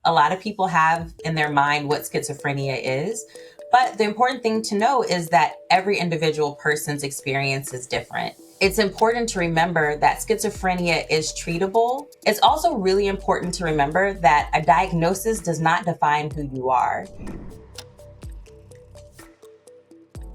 A lot of people have in their mind what schizophrenia is, but the important thing to know is that every individual person's experience is different. It's important to remember that schizophrenia is treatable. It's also really important to remember that a diagnosis does not define who you are.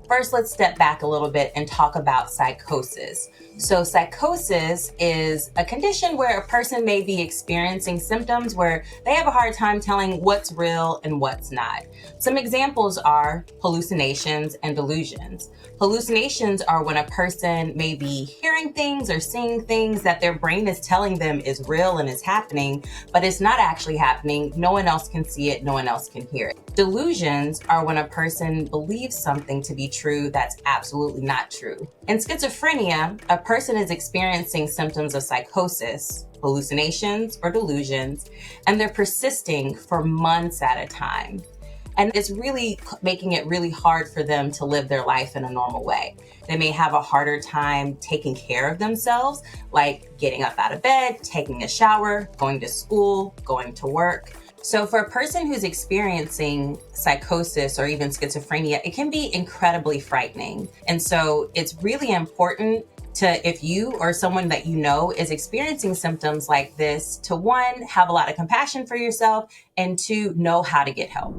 First, let's step back a little bit and talk about psychosis. So psychosis is a condition where a person may be experiencing symptoms where they have a hard time telling what's real and what's not. Some examples are hallucinations and delusions. Hallucinations are when a person may be hearing things or seeing things that their brain is telling them is real and is happening, but it's not actually happening. No one else can see it, no one else can hear it. Delusions are when a person believes something to be true that's absolutely not true. In schizophrenia, a person is experiencing symptoms of psychosis, hallucinations, or delusions, and they're persisting for months at a time. And it's really making it really hard for them to live their life in a normal way. They may have a harder time taking care of themselves, like getting up out of bed, taking a shower, going to school, going to work. So for a person who's experiencing psychosis or even schizophrenia, it can be incredibly frightening. And so it's really important to, if you or someone that you know is experiencing symptoms like this, to one, have a lot of compassion for yourself, and two, know how to get help.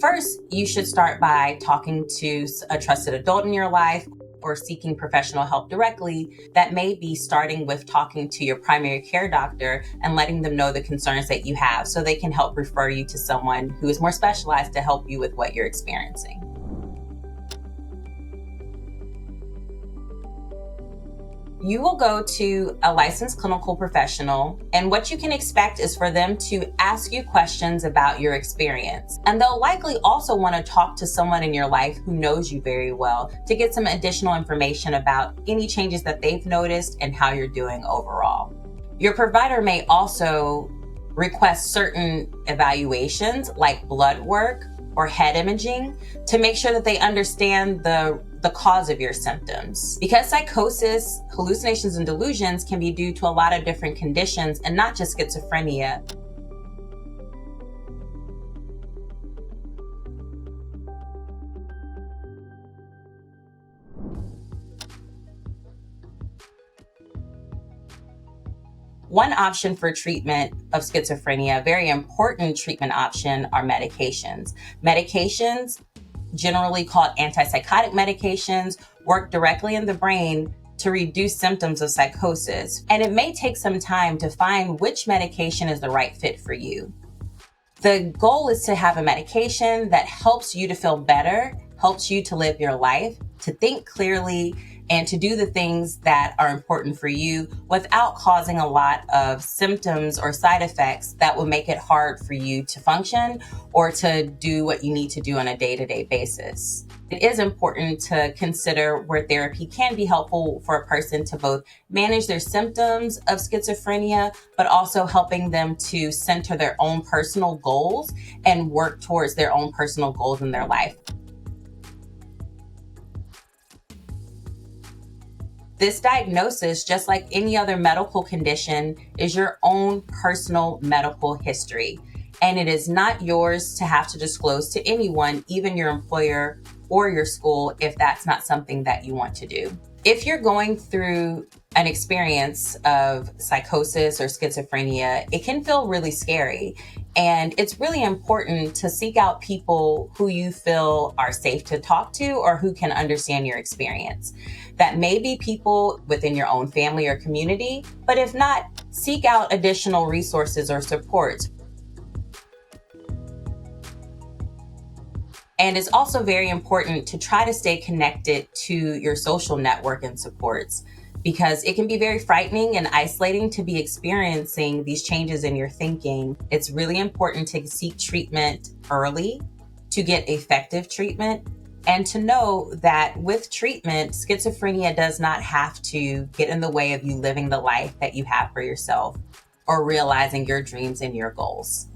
First, you should start by talking to a trusted adult in your life or seeking professional help directly. That may be starting with talking to your primary care doctor and letting them know the concerns that you have so they can help refer you to someone who is more specialized to help you with what you're experiencing. You will go to a licensed clinical professional, and what you can expect is for them to ask you questions about your experience. And they'll likely also want to talk to someone in your life who knows you very well to get some additional information about any changes that they've noticed and how you're doing overall. Your provider may also request certain evaluations like blood work or head imaging to make sure that they understand the cause of your symptoms. Because psychosis, hallucinations, and delusions can be due to a lot of different conditions and not just schizophrenia. One option for treatment of schizophrenia, a very important treatment option, are medications. Medications, generally called anti-psychotic medications, work directly in the brain to reduce symptoms of psychosis. And it may take some time to find which medication is the right fit for you. The goal is to have a medication that helps you to feel better, helps you to live your life, to think clearly, and to do the things that are important for you without causing a lot of symptoms or side effects that will make it hard for you to function or to do what you need to do on a day-to-day basis. It is important to consider where therapy can be helpful for a person to both manage their symptoms of schizophrenia, but also helping them to center their own personal goals and work towards their own personal goals in their life. This diagnosis, just like any other medical condition, is your own personal medical history, and it is not yours to have to disclose to anyone, even your employer or your school, if that's not something that you want to do. If you're going through an experience of psychosis or schizophrenia, it can feel really scary. And it's really important to seek out people who you feel are safe to talk to or who can understand your experience. That may be people within your own family or community, but if not, seek out additional resources or supports. And it's also very important to try to stay connected to your social network and supports, because it can be very frightening and isolating to be experiencing these changes in your thinking. It's really important to seek treatment early, to get effective treatment, and to know that with treatment, schizophrenia does not have to get in the way of you living the life that you have for yourself or realizing your dreams and your goals.